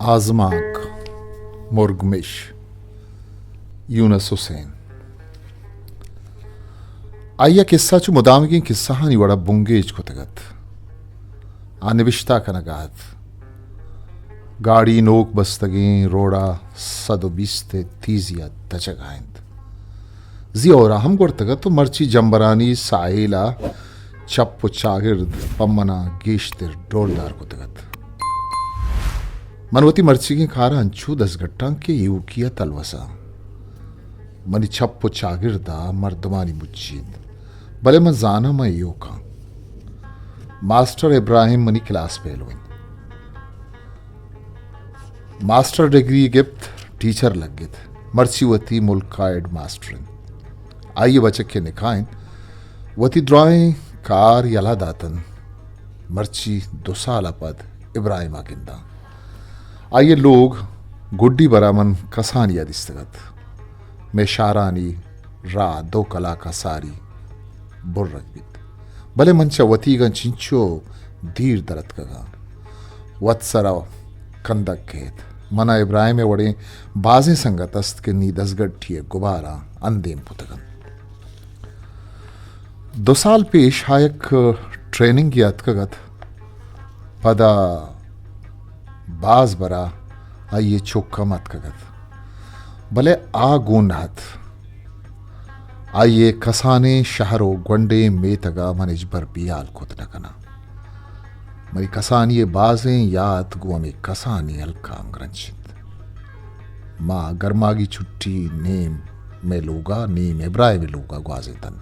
आजमाक मुर्गमिश यूनस हुसैन आइया किस्सा चु मुदामगी किस्सा हानी वड़ा बुंगेज को तगत आनिविश्ता कनगात गाड़ी नोक बस्तगी रोड़ा सदो बीसते तीजिया तचगाइंद जी और हम गुर्तगत तो मर्ची जंबरानी साहिला चप्पु चागिर्द पम्मना गेश्तिर डोलदार को तगत मनवती मर्ची की खारा अंचू 10 गट्टा के यूकिया तलवसा मनी छप्पु चागिर्दा मर्दमानी मुज्जीद भले मैं जाना मैं योका मास्टर इब्राहिम मनी क्लास पेलविन मास्टर डिग्री गिफ्ट टीचर लगित मर्ची वती मुल्काइड मास्टरिन आइए बच्चे के निकाइन वती ड्राइंग कार यला दातन मर्ची 2 साल पद इब्राहिम आगिंदा आइए लोग गुड्डी बरामन कसानिया दिस्तगत में शारानी रा 2 कला का सारी बुर रखबित भले मंचा वतीगन चिंचो धीर दरत कगा वत्सरा कंदक खेत मना इब्राहिम वड़े बाजे संगत अस्त के नी 10 गट्ठिए गुबारा अंदेम पुतगन 2 साल पेश हायक ट्रेनिंग की अतकगत पदा बाज बरा आइए चौका मत कगत भले आ गुनात आइए कसाने शहरों गंडे मेतगा मनिज बर बियाल खुद न कना मरी कसानी बाजें याद गुआ में कसानी अलकाम ग्रंचित माँ गर्मागी छुट्टी नेम में लोगा नेम इब्राहिम लोगा ग्वाजे तन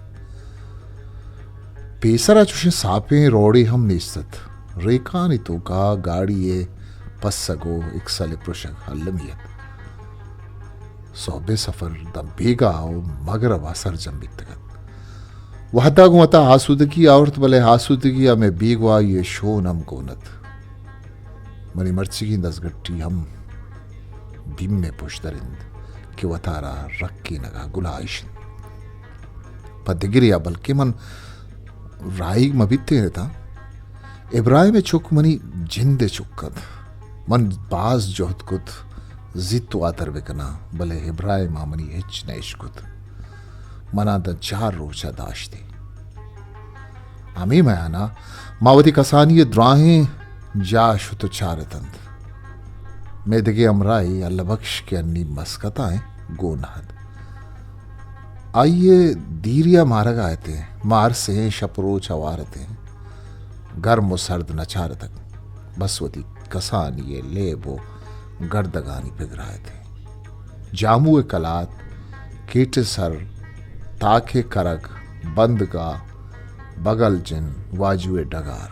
पेसरा चुशे सापे रोड़े हम निस्तत रेखा नितो का गाड़ी पस्सगो एक साले पुरुषक हल्लमियत सोबे सफर दम बेगा आओ मगरब असर जम्बितगत वहदा गुमता आसूदगी औरत भले आसूदगी में बेगवा ये शो नम गोनत मनी मर्ची की 10 गट्टी हम बिम में पुष्दरिंद कि वतारा रक्की नगा गुलाइशन पदगिरिया बल्कि मन राइग मबिते रहता इब्राहिम चुक मनी जिंदे चुक्कत मन बाज जोहत कुत जित्तु आतर बेकना भले इब्राहिम मनी हिच नैशकुत मना द 4 रोचा दाश्ती आमी मयाना मावती कसानी द्राहें जा शुत चारतंद मेदगे अमराई अल्लाह बख्श के अन्नी मस्कताएं गोनाद आइए दीरिया मारग आए थे मार से शपरो चवारते गर्म सर्द नचार तक बसवती कसानी लेबो गर्दगानी पिघराए थे जामुए कलात केटे सर ताखे करग बंदगा बगल जिन वाजुए डगार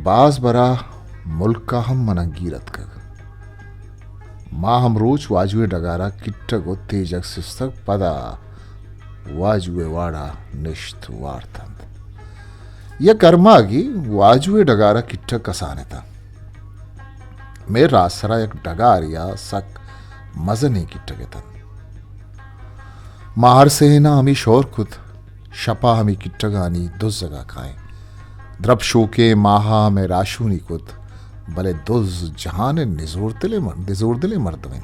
बाज बरा मुल्क का हम मनंगीरत कग माँ हम रोज वाजुए डगारा किट्टगो तेजक सिस्तक पदा वाजुए वाड़ा निश्त वार्थंद यह कर्मागी वाजुए डगारा किट्ठ कसाने था मेरे रासरा एक डगार या सक मजने किट्ठ के तन मार से ना हमी शोर खुद शपा हमी किट्ठ गानी 2 जगह खाएं द्रब शोके माहा में राशूनी कुत भले 2 जहान निजोर दिले मर्दवें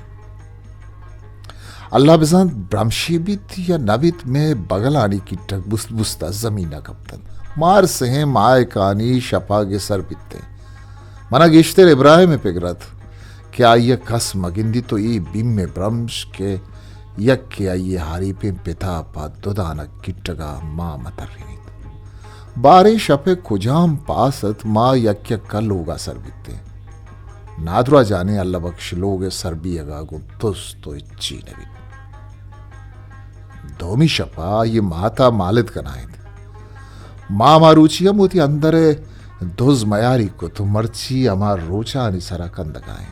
अल्लाह बिजान ब्रह्मशीबित या नबित में बगलानी किट्ठक बुस्ता जमीना कप्तन मार से माए कानी शपा के सर पित्ते मना गिश्तेर इब्राहिम में पिगरत क्या ये कस मगिंदी तो ये बिम में ब्रह्मश के यक के आइए हारी पे पिता पा दुदाना किट्टगा माँ मतर्रिनीत बारे शपे कुजाम पासत माँ यक कल होगा सर बित्ते नादरा जाने अल्लाह बख्श लोग सर भी अगागो तुस तो इच्छी नबी दोमी शपा ये माता मालिद कनाए माँ मारूचिया मोती अंदर दोज मयारी को तो मर्ची अमार रोचा निसरा कंदगाए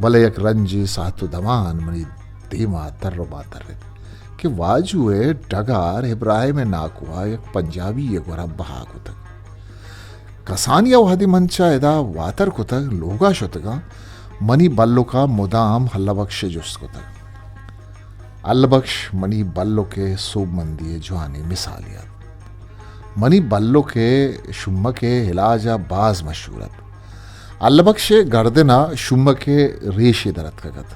भले एक रंजी सातु दमान मनी धीमा तर्रमा तरत कि वाजुए डगार इब्राहिम नाकुआ एक पंजाबी ये गोरा बहागु तक कसानिया वादी मंचा एदा वातर को तक लोगा शोतगा मनी बल्लो का मुदाम हल्ला बख्श जुस को तक अल्लाह बख्श मनी बल्लो के सूब मंदिए जवानी मिसालिया मनी बल्लो के शुम्म के इलाजा बाज मशहूरत अल्लबख्शे गर्दना शुम्म के रेशे दरत कगत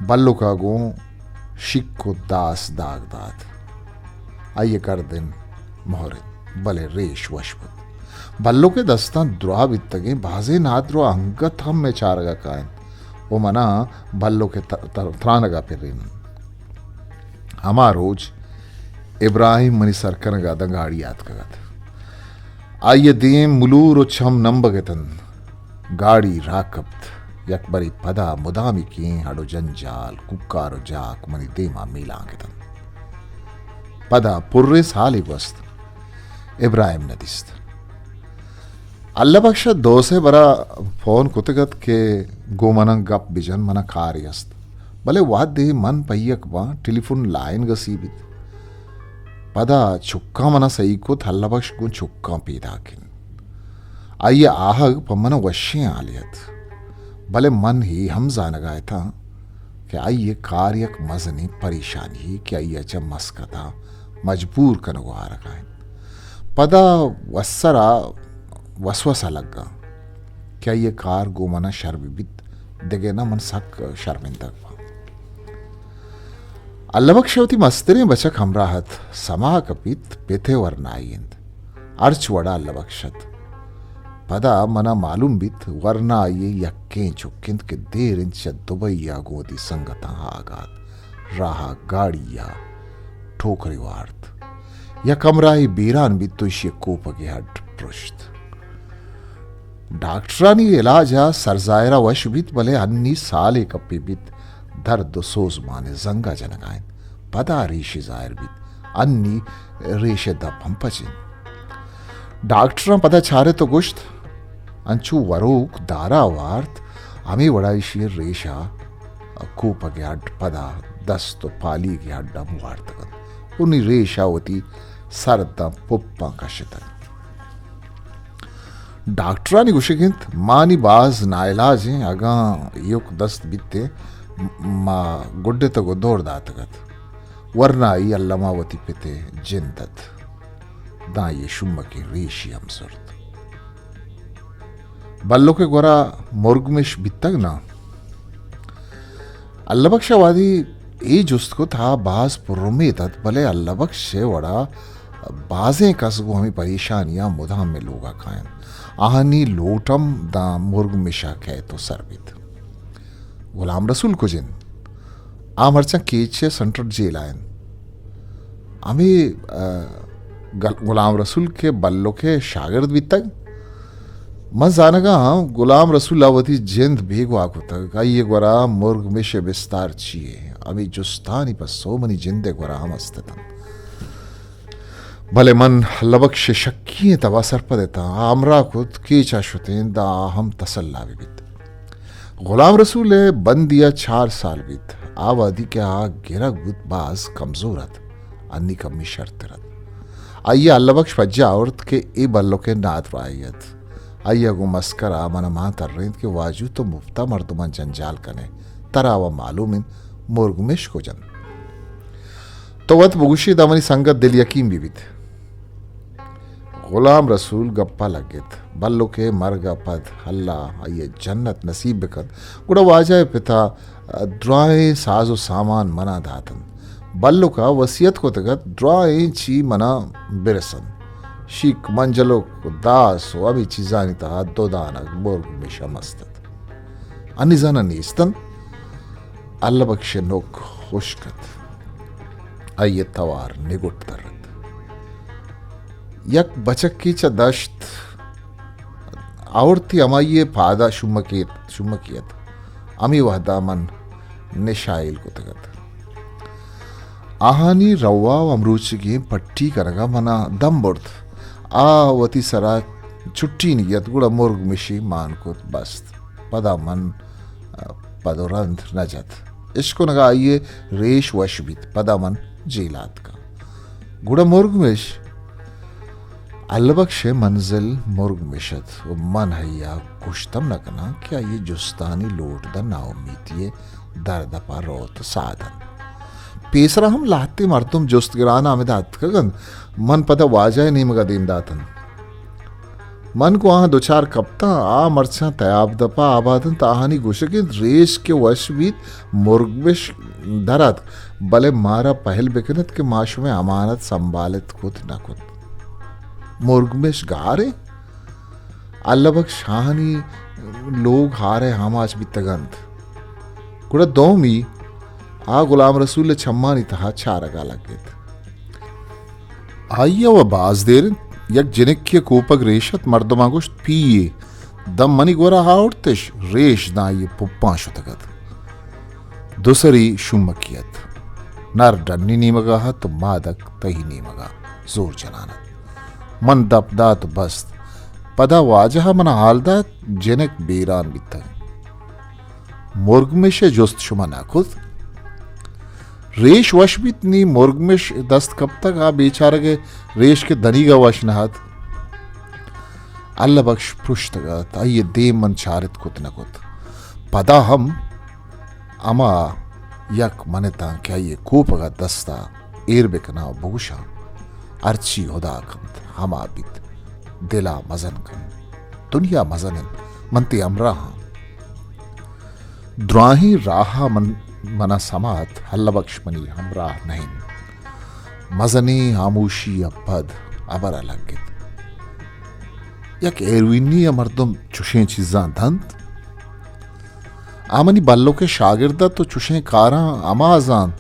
बल्लो का गो शिक्को दास दाग दाद आइए गर्दन मोहरे बले रेश वशबुत बल्लो के दस्ता द्रुआ बितगे बाजे नाद्रो अंगत हम में चारगा कायन वो मना बल्लो के थरानगा पिर्रीन हमा रोज इब्राहिम मनी सरकनगा दंगाड़ी याद कगत आइए देम मुलूर छम नंबगतन गाड़ी राकब्त यकबरी पदा मुदामी की हडो जंजाल कुक्कारो जाक मनी देमा मीलांगतन पदा पुर्रे साली वस्त इब्राहिम नदिस्त अल्लाबख्श दोसे बरा फोन कुतगत के गोमन गप बिजन मना कार्यस्त भले वाद दे मन पय्यक बा टेलीफोन लाइन गसीबित पदा चुक्का मना सही को अल्लाबख्श गुन चुक्का पीदाकिन आइए आहग पमन वश्य आलियत भले मन ही हम जानगाए था कि आइए कार्यक मजनी परेशानी कि आइए च मस्कता मजबूर कनो आ रखा है पदा वसरा वसवसा लगा क्या ये कार गोमना शर्मिबित देगे ना मन सक शर्मिंदा अल्लबख्शवती मस्तरे बचक हमराहत समा कपित पेथे वरनाइंद अर्च वड़ा अल्लबख्शत पदा मना मालूम बित वरना ये यक्के चुक्किंद के देर इंच दुबैया गोदी संगता आगात राहा गाड़िया ठोकरी वार्त या कमराई बीरान बित तो इसे कोपगे हट पृष्ठ डॉक्टरानी इलाजा सरजायरा वश बित भले अन्नी साले कप्पी बित दर्द सोज माने जंगा जनगायन पदा रेशे जायर बित अन्नी रेशे दब हम पचिन डॉक्टर पदा छारे तो गुश्त अंचू वरोक दारा वार्त हमें वड़ाइशी रेशा कोपगे हट पदा दस्तो पाली के हड्डा मुवार्तगन उन्नी रेशावती सरदा पुप्पा कशतन डॉक्टरानी गुशिगिंत मानी बाज नाइलाज हैं अगा युक दस्त बित्ते मा गुड्डे तक दौड़ दातगत वरना ये अल्लमावती पिते जिंदत दा ये शुम्म की रेशी हम सुरत बल्लो के गोरा मुर्गमिश बितग ना अल्लबख्शवादी ए जुस्त को था बाज पुरुमे तत भले अल्लबख्श वड़ा बाजें कसगो हमें परेशानियां मुदाम में लोगा खायन आहनी लोटम दा मुर्ग मिशा कह तो सरबित गुलाम रसूल को जिन आमरचा केचे सेंट्रल जेल आयन हमें गुलाम रसूल के बल्लो के शागिर्द भी तक मजानगा गुलाम रसूल अवधि जिंद भेगो आको तक आइए गोरा मुर्ग मिशे विस्तार चिए अभी जुस्तानी पर सो मनी जिंदे गोरा हम अस्तितन भले मन लबख्श शक्की तवा सर पर देता आमरा खुद कीचा शुतें दा हम तसल्ला भी बीत गुलाम रसूल बंद दिया 4 साल बीत आवादी के आ गिरक बुत बाज कमजोरत अन्नी कमी शर्तरत आइए अल्लाबख्श फज्जा औरत के ए बल्लो के नात वायत आइए गो मस्करा मन मां तर रेंद के वाजू तो मुफ्ता मर्दुमन जंजाल कने तरावा मालूम मुर्गमिश को जन तो वत बुगुशी दमनी संगत दिल यकीम भी बीत गुलाम रसूल गप्पा लगत बल्लो के मरगा पद अल्लाह आइए जन्नत नसीब बिकत गुड़ा वाजाए पिता ड्राए साजो सामान मना दातन बल्लो का वसीयत को तगत ड्राए ची मना बिरसन शीक मंजलो दास अभी चीजानी ता दो दाना बोर्ग में शमस्तत अनिजाना नीस्तन अल्लाह बख्शे नोक खुशकत आइए तवार निगुट तरत यक बचक की च दश्त आवरती अमाइये फादा शुम्मकियत अमी वहदा मन निशाइल को तगत आहानी रवा अमरूच की पट्टी करगा मना दम बुर्द आवती सरा छुट्टी नियत गुड़ा मुर्ग मिशी मान को बस्त पदा मन पदोरंध नजत इसको नगा आइए रेश वशबित पदा मन जेलात का गुड़ा मुर्ग मिश अल्लबख्शे मंजिल मुर्ग मिशत वो मन हैया कुश्तम न कना क्या ये जुस्तानी लोट द नाउमीतिये दर्द पर रोत साधन पेसरा हम लाते मर्तुम जुस्त गिराना आमिदात कगन मन पता वाजा नहीं मगा दीम दातन मन को आहा दो चार कप्ता आ मरचा तयाब दपा आबादन ताहानी गुशके रेश के वश बीत मुर्गविश दरत भले मारा पहल बेकनत के माश में अमानत संभालित खुद न खुद मुर्गमिश गारे अल्लाह शाहनी लोग हारे हमाच भी तगंत कुड़ा दोमी आ गुलाम रसूल छम्मानी तहा चारगा लगे आइया व बाज देर यक जिनिक्य कोपक रेशत मर्दमागुश्त पिये दम मनी गोरा हाउर्तिश रेश दाई पुप्पा शुतगत दुसरी शुमकियत नर डन्नी नीमगा तो मादक तही नीमगा जोर जनानत मन दपदा तो बस्त पदा वाजहा मना हालदा जिनक बेरान बिता मुर्गमिश जुस्त शुमा नाखुद रेश वश बितनी मुर्गमिश दस्त कब तक आ बेचारा के रेश के दनी का वश नहात अल्लाह बख्श पृष्ठगत आइए दे मन चारित कुत न कुत पदा हम अमा यक मनता क्या ये कोपगा दस्ता एर बेकना बहुशा अर्ची होदा कंत हम आबिद दिला मजन कन दुनिया मजन मनते अमरा द्राही राहा मन मना समात हल्ला बख्श मनी हमरा नहीं मजनी आमोशी पद अबर अलगित यक एरविनी मर्दम चुशे चीजा धंत आमनी बल्लो के शागिर्दा तो चुशे कारा अमाजान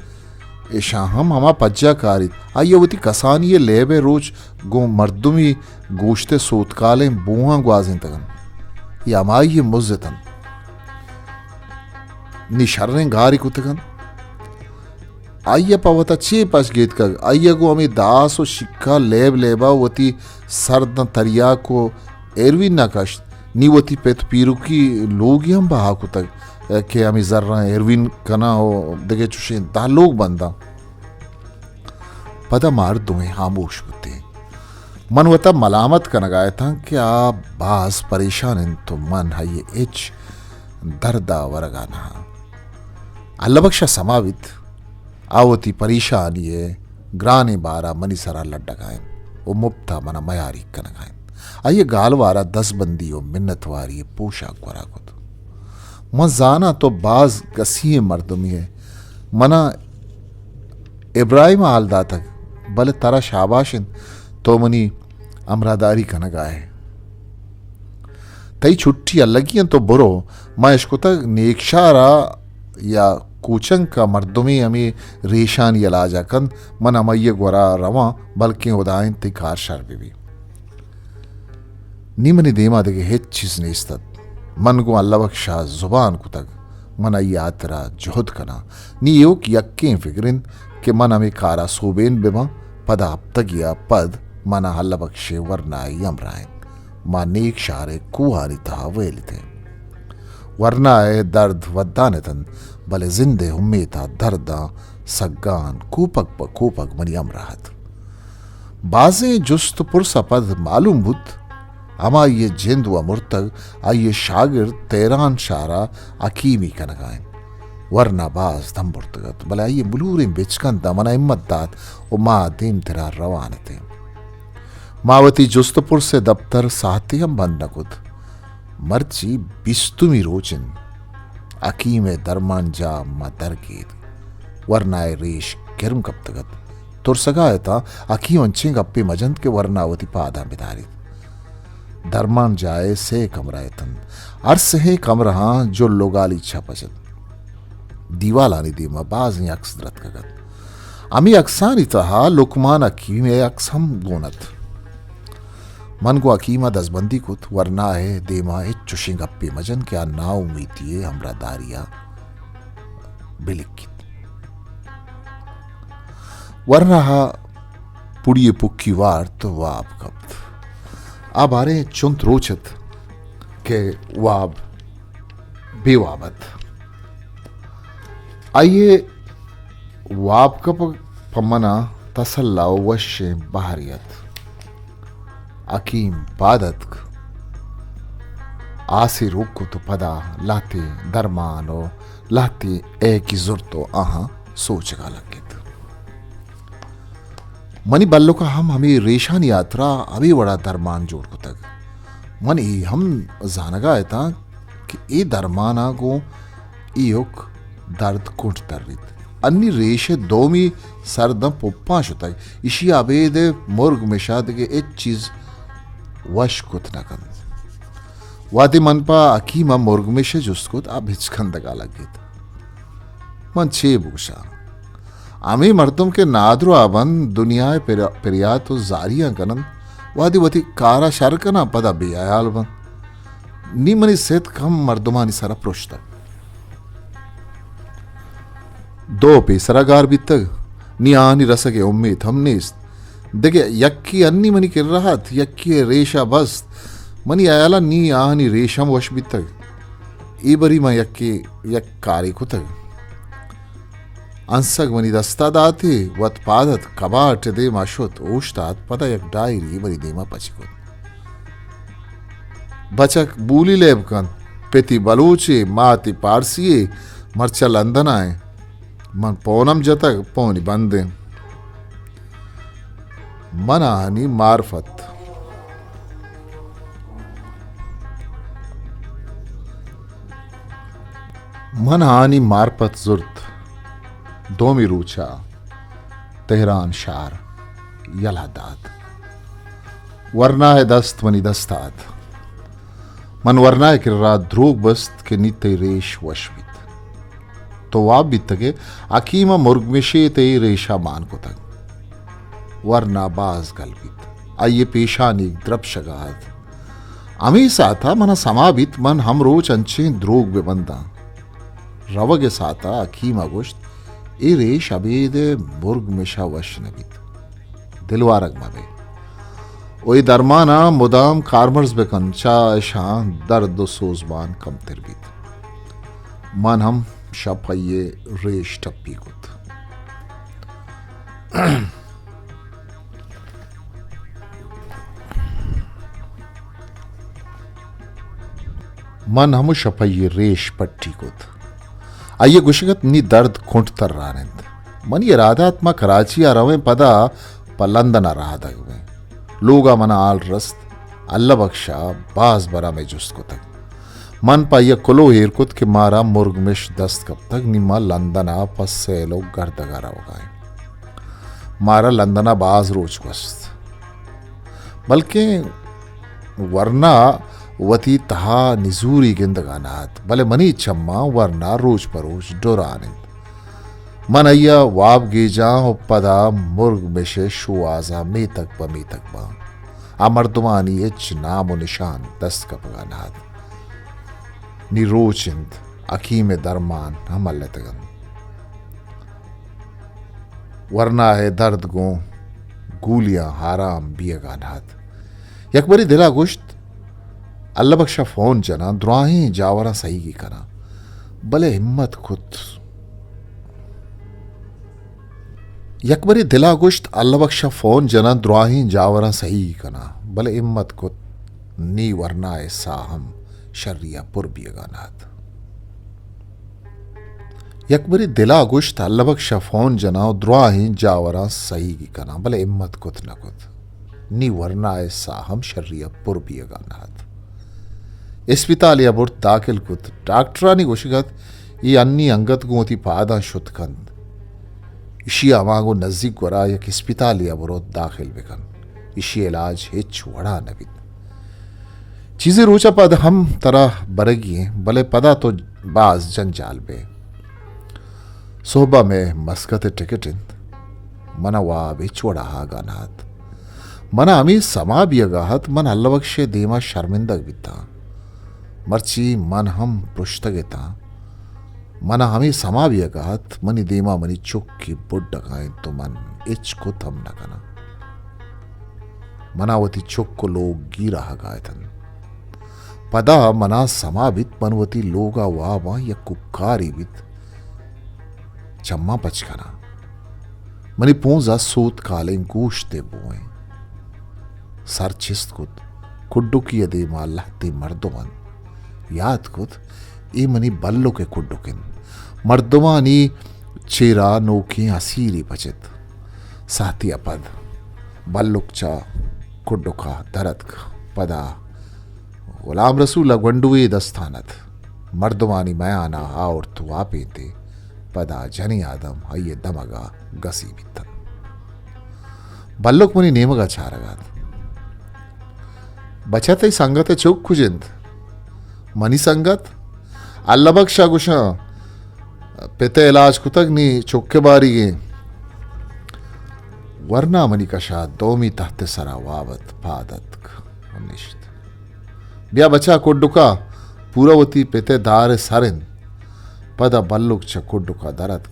एशाहम अमा पज्जा कारित आइए वती कसानी ये लेबे रोज गो मर्दुमी गोश्ते सोतकाले बुआ ग्वाजिन तगन ये अमाई ये मुज्जतन निशर्रें गारी कुतगन आइया पवता चे पश गेत का आइया को हमें दास और शिक्का लेब लेबा वती सर्द तरिया को एरवी नकश नी वती पेत पीरू की लोग हम बहा कुतग के हमें जर्रा एरविन कना हो दगे चुशे दा लोग बंदा पदा मार दुए खामोश होते मन वता मलामत का नगाया था कि आप बास परेशान इन तो मन है ये इच दर्दा वरगाना अल्लाह बख्शा समावित आवती परेशानी है ग्राने बारा मनी सरा लड्डगाएं वो मुफ्ता मना मयारी कनगाएं आइए गालवारा 10 बंदी और मिन्नत वारी पोशाक वरा को मजाना तो बाज गसीए मर्दमी है मना इब्राहिम आलदा तक भले तारा शाबाशिन तो मनी अमरादारी कनगाए तई छुट्टी अलगी तो बुरो मैं इसको तक नेकशारा या कोचंग का मर्दुमी हमें रेशान यलाजा कन मन अमैय गोरा रवा बल्कि उदाइन ते कार शर भी निमनि देमा देगे हेच चीज नेस्तत मन को अल्लाह बख्शा जुबान को तक मन यात्रा जोहद कना नी योक यक्के फिक्रिन के मन हमें कारा सोबेन बेमा पदा अब तक या पद मना अल्लाह बख्शे वरना यमराइन मां नेक शारे कुहारी था वेल थे वरना है दर्द वद्दाने तन भले जिंदे उम्मीता दर्दा सगान कूपक प कूपक मनियम राहत बाजे जुस्त पुरसा पद मालूम बुत अमा ये जिंद व मुर्तग आइए शागिर तेरान शारा अकीमी कनगाएं वरना बाज दम बुर्तगत भले आइए बुलूरिन बिचकन दमना इम्मत दात ओ मा दीम तेरा रवान थे मावती जुस्तपुर से दफ्तर साहती हम बंद नकुद मर्ची बिस्तुमी रोचिन अकीम दरमान जा मा दरगीद वरनाए रेश किरम कब तगत तुरसगाए था अकीम अंचिंग अप्पी मजंत के वरनावती पादा बिदारित दरमान जाए से कमराए तन अर्स है कमरा जो लोगाली इच्छा पसंद दीवालानी दीमा बाज अक्सरत कगत अमी अक्सानी तहा लुकमान अकीम अक्सम गोनत मन को अकीमा दसबंदी कुत वरना है देमा चुशिंग अप्पी मजन क्या ना उम्मीदिए हमरा दारिया बिलिकित वरना पुड़िए पुक्की वार तो वाब कब्त अब आरे चुंत रोचत के वाब बेवाबत आइए वाब कप पमना तसल्ला वश्य बहारियत अकीम बादत आसी रुक को तो पदा लाते दरमानो लाते ए की जुर्तो आहा सोच का लगे मनी बल्लो का हम हमें रेशान यात्रा अभी बड़ा दरमान जोड़ को तक मनी हम जानगा था कि ए दरमाना को ईयोग दर्द कुंठ तर्रित अन्नी रेशे दोमी सरदम पुप्पा शुतक इशी आबेद मुर्ग मिशाद के एक चीज वश कुत न कन वादी मनपा अकीमा मुर्ग मिशे जुस्कुत अब हिचकंद का लगित मन छे बूशा आमी मर्दम के नादरो आबन दुनिया पेरिया तो जारिया कनन वादी वती कारा शरकना पदा बेयाल बन नी मनी सेत कम मर्दमानी सारा प्रोश्ता दो पेसरागार भी तक नी आनी रसके उम्मीद हमने देखे यक्की अन्नी मनी कर रहा था यक्की रेशा बस मनी आयाला नी आनी रेशम वश भी तक ई बरी मा यक्की यक कारी को तक अंसग मनी दस्ता दाते वत पादत कबाट दे माशोत ओष्तात पता यक डायरी बरी देमा पचिको बचक बूली लेबकन पेती बलूचे माती पारसीए मरचा लंदन आए मन पौनम जतक पौनी बंदे मनानी मार्फत मनहानी मार्फत जुर्त दोमी रूचा तेहरान शार यलादात वरना है दस्त वनी दस्तात मन वरना है किर्रा ध्रुव बस्त के नित्य रेश वशवित तो वाप भी तके अकीमा मुर्गमिशे ते रेशा मान को तक वरना बाज गलबित आइए पेशानी द्रपशगात अमी साथा मना समाबित मन हम रोज अंचे द्रोग बेबंदा रवगे साथा अकीमा गोश्त ए रेश अबेद मुर्गमिशा वश नबित दिलवारग मबे ओई दरमाना मुदाम कारमर्स बेकन शान दर्द सोजबान कम तिरबित मन हम शपये रेश टप्पी कुत मन हम शपये रेश पट्टी कुत आइए गुशगत नी दर्द खुंट तर रानिंद मन ये राधात्मा कराची आ रवे पदा पलंदना राधक में लोगा मना आल रस्त अल्लाह बख्शा बाज बरा में जुस्त को तक मन पाइया कुलो हेरकुत के मारा मुर्गमिश दस्त कब तक निमा लंदना पस से लोग गर्दगारा उगाए मारा लंदना बाज रोज वस्त बल्कि वरना वती तहा निजूरी गिंदगानात भले मनी चम्मा वरना रोज परोज डोराने मन अय्या वाब गेजा पदा मुर्ग मिशे शुआजा मे तक बा अमर्दुमानी एच नामो निशान दस्त कपगानात निरोचिंद अकीम दरमान हम अल्लतगन वरना है दर्द गो गूलियां हाराम बियगानात यकबरी दिला गुश्त अल्लाह बख्शा फोन जना द्राही जावरा सही की करा भले हिम्मत खुद यकबरी दिला गुश्त अल्लाह बख्शा फोन जना द्राही जावरा सही की करा भले हिम्मत खुद नी वरना ऐसा हम शर्रिया पुर बियगानात यकबरी दिला गुश्त अल्लाह बख्शा फोन जना द्राही जावरा सही की करा भले हिम्मत खुद न खुद नी वरना ऐसा हम शर्रिया पुर बियगानात अस्पताल या बुर्त दाखिल कुत डॉक्टरानी गुशगत ये अन्नी अंगत गोती पादा शुतकंद इशी अमागो नजदीक वरा यक अस्पताल या बुरोत दाखिल बेकन इशी इलाज हिच वड़ा नबित चीजें रोचा पद हम तरह बरगी भले पदा तो बाज जंजाल बे सोहबा में मस्कत टिकट मना वाब हिच वड़ा गानात मना अमी समा बियगाहत मन अल्लाह बख्शे देमा शर्मिंदग बिता मर्ची मन हम पृष्ठगेता मना हमें समा भी अगात मनी देमा मनी चुक की बुड गाए तो मन इच को थम न कना मनावती चुक को लोग गिरा गाए थन पदा मना समाबित मनवती लोगा वावा या कुकारी बित चम्मा पचकना मनी पूंजा सूत काले गोश्ते बोए सर चिस्त कुत कुड्डू की यदे मा लहती मर्दोमन याद कुत ए मनी बल्लो के कुड्डुकिन मर्दुमानी चेरा नोकी हसीरी बचत साथी अपद बल्लुकचा कुड्डुका दरद पदा गुलाम रसूल वंडुवे दस्थानत मर्दमानी मयाना और तु आपेते पदा जनी आदम अये दमगा गसी बित्तन बल्लुक मुनी नेमगा चारगात बचते संगत चौक खुजिंद मनी संगत अल्लबक्षा गुशा पेते इलाज कुतगनी चौके बारीगे वरना मनी कशा दोमी तहते सरा वावत पादत निश्त बिया बचा कोड्डुका पूरावती पेते दार सारिन पदा बल्लुक च कोड्डुका दरद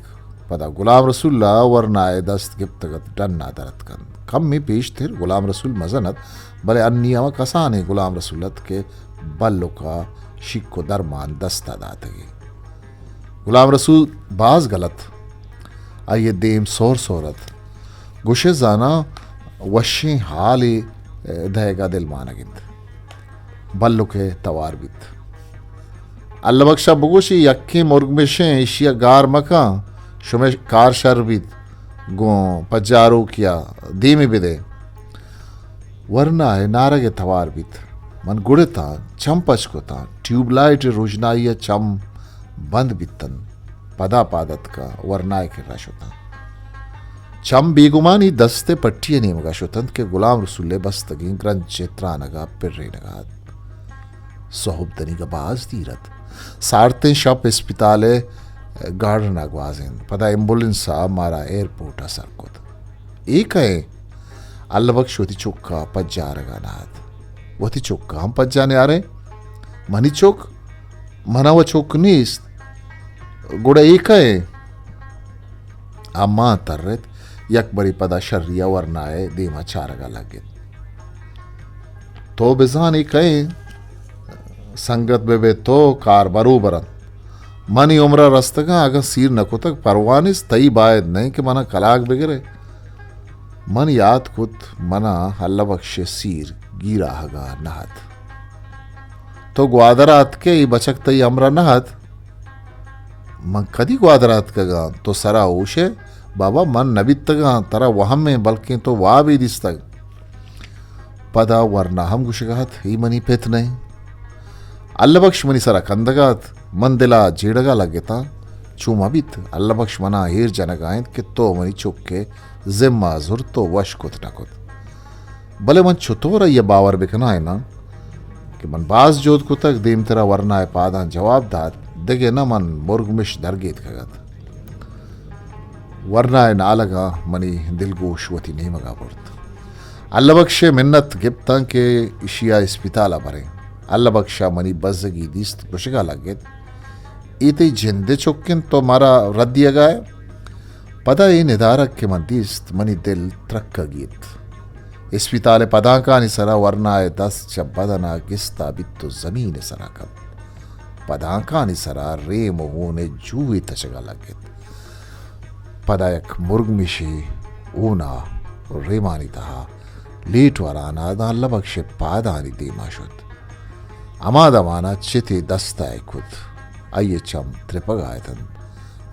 पदा गुलाम रसूल्ला वरनाए दस्त गिप्तगत डन्ना दरद कन कम में पेश थे गुलाम रसूल मजनत बले अन्नियामा कसाने गुलाम रसूलत के बल्लुका शिक्को दरमान दस्ता दातगी गुलाम रसूल बाज गलत आये देम सोर सोरत गुशे जाना वशी हाली दहेगा दिल मानगिंद बल्लुके तवार बित अल्लबक्षा बगोशी यक्की मुर्गमिशे इशिया गार मका शुमे कार शरबित गो पज्जारो किया दीमी बिदे वरना है नारगे तवार बित मन गुड़ता चम पचकोता ट्यूबलाइट रोजनाइया चम बंद बितन पदा पादत का वरनाए के रशोता चम बेगुमानी दस्ते पट्टिये नेमगा शुतंत के गुलाम रसूले बस्तगी ग्रंथ चित्रा नगा पिर्रे नगा सोहबदनी का बाज दीरत सारते शप अस्पताले गार्डन नगवाजिन पदा एम्बुलेंस मारा एयरपोर्ट असर कुत एक है अल्लबख्श वती चौका पज्जा रगा नाथ वती चौका हम पज्जाने आ रहे मनी चौक मनावा चौक नीस गुड़ा एक है अम्मा तरत यक बड़ी पदा शर्रिया वरनाए देमा चारगा लगे तो बिजान एक है संगत बेबे तो कार बरूबरन मनी उम्र रस्तगा अगर सीर नको तक परवानिस तई बायद नहीं कि मना कलाक बिगरे मन याद कुत मना हल्ला बख्शे सीर गिरा हगा नहत तो ग्वादरात के ई बचक तई अमरा नहत मन कदी ग्वादरात कगा तो सरा ऊशे बाबा मन नबितगा तरा वहम में बल्कि तो वाह भी दिस्तग पदा वरना हम गुशगहत ही मनी पेत नहीं अल्लबख्श मनी सरा कंदगात मन दिला जेड़गा लगेता चूमा बित अल्लबख्श मना हेर जनगायत के तो मनी चुप के जिम्मा जुर तो वश कुत नकुत भले मन छुतोरा ये बावर बिकना है ना कि मन बाज जोत को तक देम तेरा वरना है पादा जवाब दात देगे ना मन मुर्गमिश दरगेत खगत वरना है नालगा मनी दिलगोश वती नहीं मगा पड़त अल्लबख्शे मिन्नत गिप्ता के इशिया इस्पिताला भरे अल्लबक्षा मनी बजगी दिस्त कुशगा लगेत इते जिंदे चुक्किन तो मारा रद्दिया गाय पदा ये निदारक के मदिस्त मनी दिल त्रक्का गीत इस्पिताले पदा का निसरा वरना है दस जब बदना गिस्ता बित्तो जमीन सरा कब पदा का निसरा रे मोहने जूए तचगा लगेत पदायक मुर्गमिशी ऊना रेमानी तहा लेट वराना दा अल्लबक्षे पादानी देमाशुत अमादमाना चिति दस्ताए खुद आइए चम त्रिपगायतन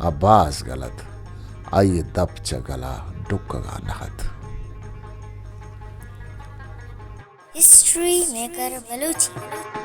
अब्बास गलत आइए दप चगला डुक्कगा नहत हिस्ट्री मेकर बलूची।